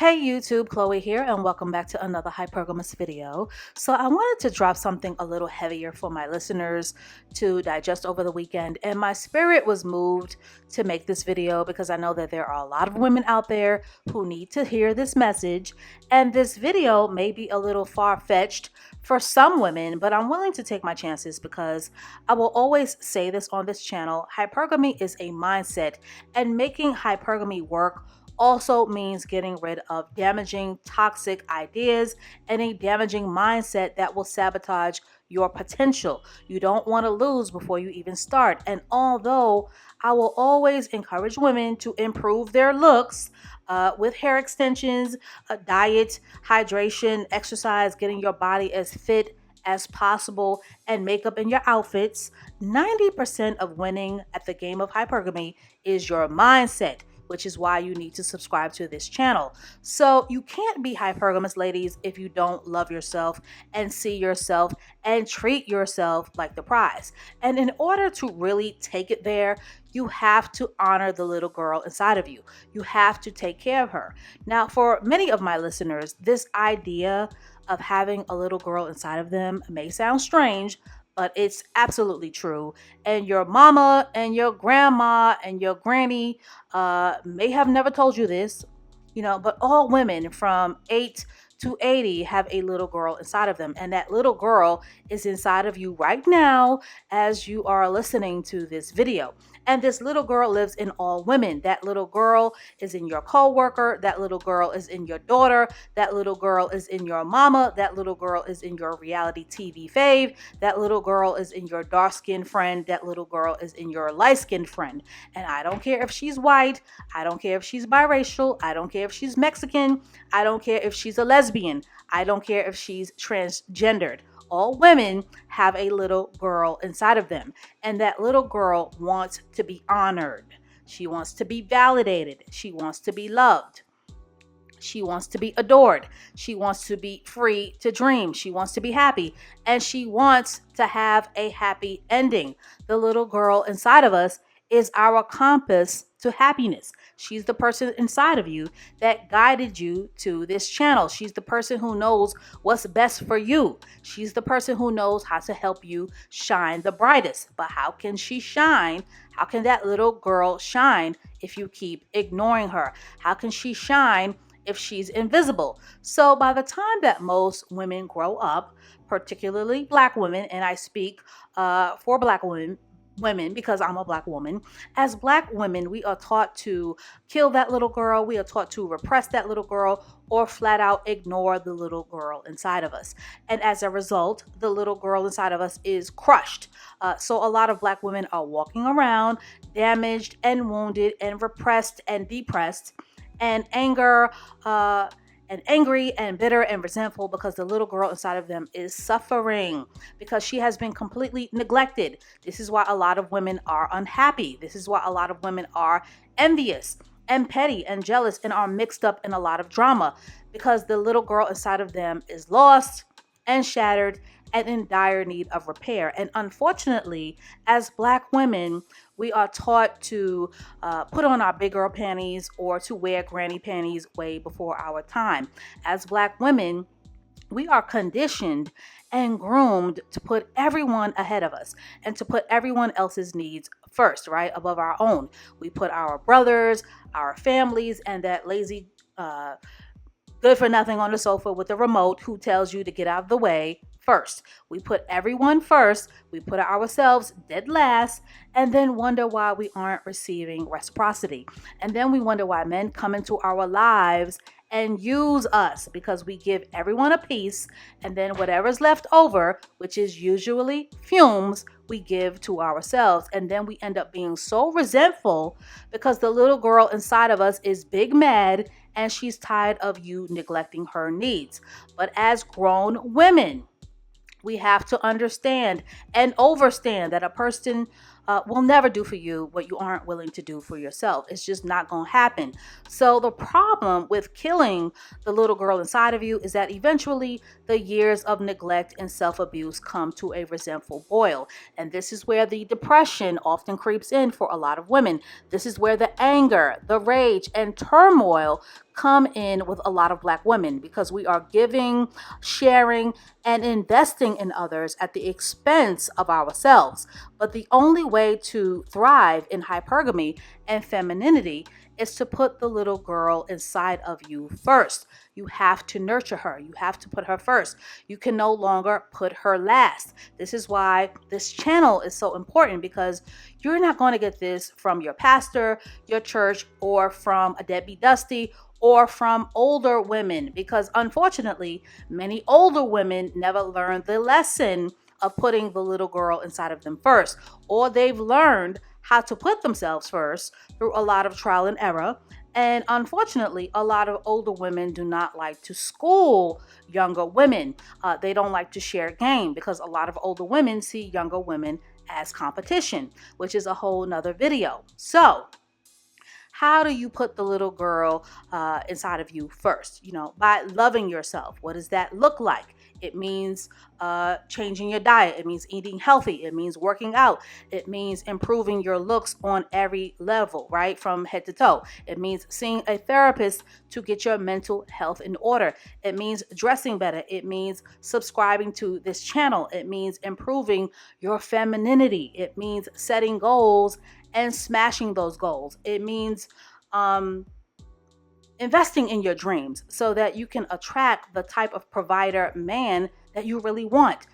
Hey YouTube, Chloe here, and welcome back to another hypergamous video. So I wanted to drop something a little heavier for my listeners to digest over the weekend, and my spirit was moved to make this video because I know that there are a lot of women out there who need to hear this message, and this video may be a little far-fetched for some women, but I'm willing to take my chances because I will always say this on this channel: hypergamy is a mindset, and making hypergamy work also means getting rid of damaging, toxic ideas and a damaging mindset that will sabotage your potential. You don't want to lose before you even start. And although I will always encourage women to improve their looks with hair extensions, diet, hydration, exercise, getting your body as fit as possible, and makeup in your outfits, 90% of winning at the game of hypergamy is your mindset, which is why you need to subscribe to this channel. So you can't be hypergamous, ladies, if you don't love yourself and see yourself and treat yourself like the prize. And in order to really take it there, you have to honor the little girl inside of you. You have to take care of her. Now, for many of my listeners, this idea of having a little girl inside of them may sound strange, but it's absolutely true. And your mama and your grandma and your granny may have never told you this, but all women from 8 to 80 have a little girl inside of them. And that little girl is inside of you right now as you are listening to this video. And this little girl lives in all women. That little girl is in your coworker. That little girl is in your daughter. That little girl is in your mama. That little girl is in your reality TV fave. That little girl is in your dark-skinned friend. That little girl is in your light-skinned friend. And I don't care if she's white. I don't care if she's biracial. I don't care if she's Mexican. I don't care if she's a lesbian. I don't care if she's transgendered. All women have a little girl inside of them, and that little girl wants to be honored. She wants to be validated. She wants to be loved. She wants to be adored. She wants to be free to dream. She wants to be happy, and she wants to have a happy ending. The little girl inside of us is our compass to happiness. She's the person inside of you that guided you to this channel. She's the person who knows what's best for you. She's the person who knows how to help you shine the brightest. But how can she shine? How can that little girl shine if you keep ignoring her? How can she shine if she's invisible? So by the time that most women grow up, particularly Black women, and I speak for Black women because I'm a Black woman. As Black women, we are taught to kill that little girl. We are taught to repress that little girl or flat out ignore the little girl inside of us. And as a result, the little girl inside of us is crushed. So a lot of Black women are walking around damaged and wounded and repressed and depressed and angry and bitter and resentful because the little girl inside of them is suffering because she has been completely neglected. This is why a lot of women are unhappy. This is why a lot of women are envious and petty and jealous and are mixed up in a lot of drama because the little girl inside of them is lost and shattered and in dire need of repair. And unfortunately, as Black women, we are taught to put on our big girl panties or to wear granny panties way before our time. As Black women, we are conditioned and groomed to put everyone ahead of us and to put everyone else's needs first, right, above our own. We put our brothers, our families, and that lazy good for nothing on the sofa with the remote who tells you to get out of the way first. We put everyone first, we put ourselves dead last, and then wonder why we aren't receiving reciprocity. And then we wonder why men come into our lives and use us because we give everyone a piece, and then whatever's left over, which is usually fumes, we give to ourselves. And then we end up being so resentful because the little girl inside of us is big mad and she's tired of you neglecting her needs. But as grown women, we have to understand and overstand that a person will never do for you what you aren't willing to do for yourself. It's just not going to happen. So the problem with killing the little girl inside of you is that eventually the years of neglect and self-abuse come to a resentful boil. And this is where the depression often creeps in for a lot of women. This is where the anger, the rage, and turmoil come in with a lot of Black women because we are giving, sharing, and investing in others at the expense of ourselves. But the only way to thrive in hypergamy and femininity is to put the little girl inside of you first. You have to nurture her. You have to put her first. You can no longer put her last. This is why this channel is so important, because you're not going to get this from your pastor, your church, or from a Debbie Dusty, or from older women, because unfortunately, many older women never learned the lesson of putting the little girl inside of them first, or they've learned how to put themselves first through a lot of trial and error. And unfortunately, a lot of older women do not like to school younger women. They don't like to share game because a lot of older women see younger women as competition, which is a whole nother video. So how do you put the little girl inside of you first? By loving yourself. What does that look like? It means changing your diet. It means eating healthy. It means working out. It means improving your looks on every level, right? From head to toe. It means seeing a therapist to get your mental health in order. It means dressing better. It means subscribing to this channel. It means improving your femininity. It means setting goals and smashing those goals. It means investing in your dreams so that you can attract the type of provider man that you really want.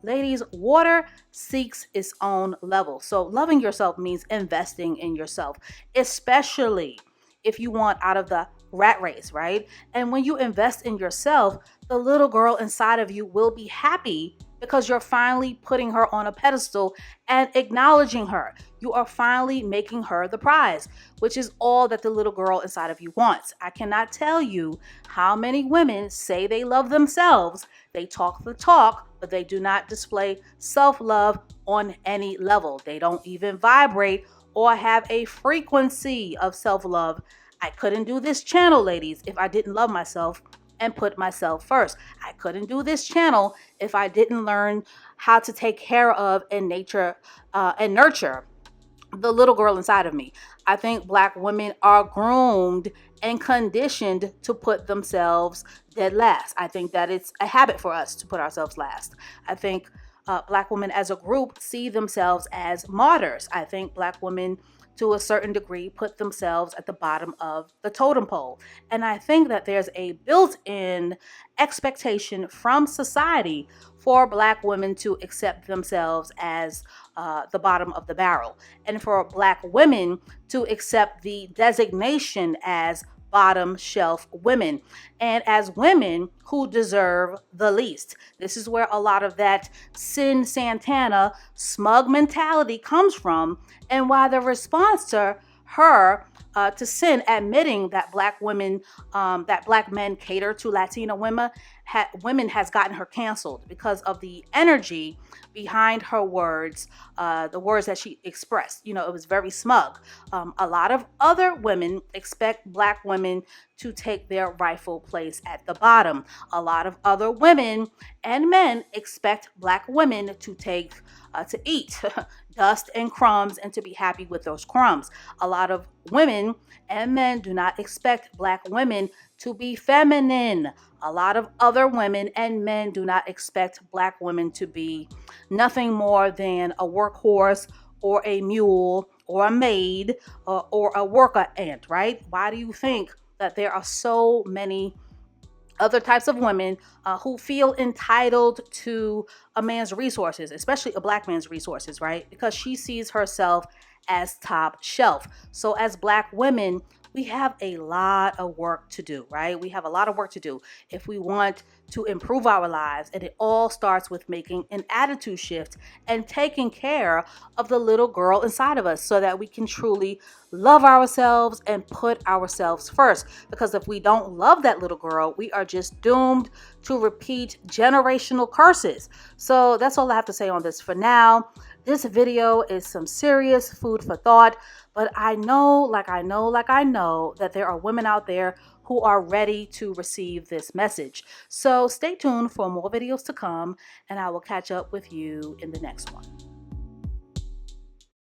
Ladies, water seeks its own level. So loving yourself means investing in yourself, especially if you want out of the rat race, right? And when you invest in yourself, the little girl inside of you will be happy because you're finally putting her on a pedestal and acknowledging her. You are finally making her the prize, which is all that the little girl inside of you wants. I cannot tell you how many women say they love themselves. They talk the talk, but they do not display self-love on any level. They don't even vibrate or have a frequency of self-love. I couldn't do this channel, ladies, if I didn't love myself and put myself first. I couldn't do this channel if I didn't learn how to take care of and nurture the little girl inside of me. I think Black women are groomed and conditioned to put themselves dead last. I think that it's a habit for us to put ourselves last. I think Black women as a group see themselves as martyrs. I think Black women, to a certain degree, put themselves at the bottom of the totem pole. And I think that there's a built-in expectation from society for Black women to accept themselves as the bottom of the barrel, and for Black women to accept the designation as bottom shelf women, and as women who deserve the least. This is where a lot of that Sin Santana smug mentality comes from, and why the response to her to Sin admitting that Black women, that Black men cater to Latina women, has gotten her canceled because of the energy behind her words, the words that she expressed. It was very smug. A lot of other women expect Black women to take their rightful place at the bottom. A lot of other women and men expect Black women to eat dust and crumbs and to be happy with those crumbs. A lot of women and men do not expect Black women to be feminine. A lot of other women and men do not expect Black women to be nothing more than a workhorse or a mule or a maid or a worker ant, right? Why do you think that there are so many other types of women who feel entitled to a man's resources, especially a Black man's resources, right? Because she sees herself as top shelf. So as Black women, we have a lot of work to do, right? We have a lot of work to do if we want to improve our lives. And it all starts with making an attitude shift and taking care of the little girl inside of us so that we can truly love ourselves and put ourselves first. Because if we don't love that little girl, we are just doomed to repeat generational curses. So that's all I have to say on this for now. This video is some serious food for thought, but I know that there are women out there who are ready to receive this message. So stay tuned for more videos to come, and I will catch up with you in the next one.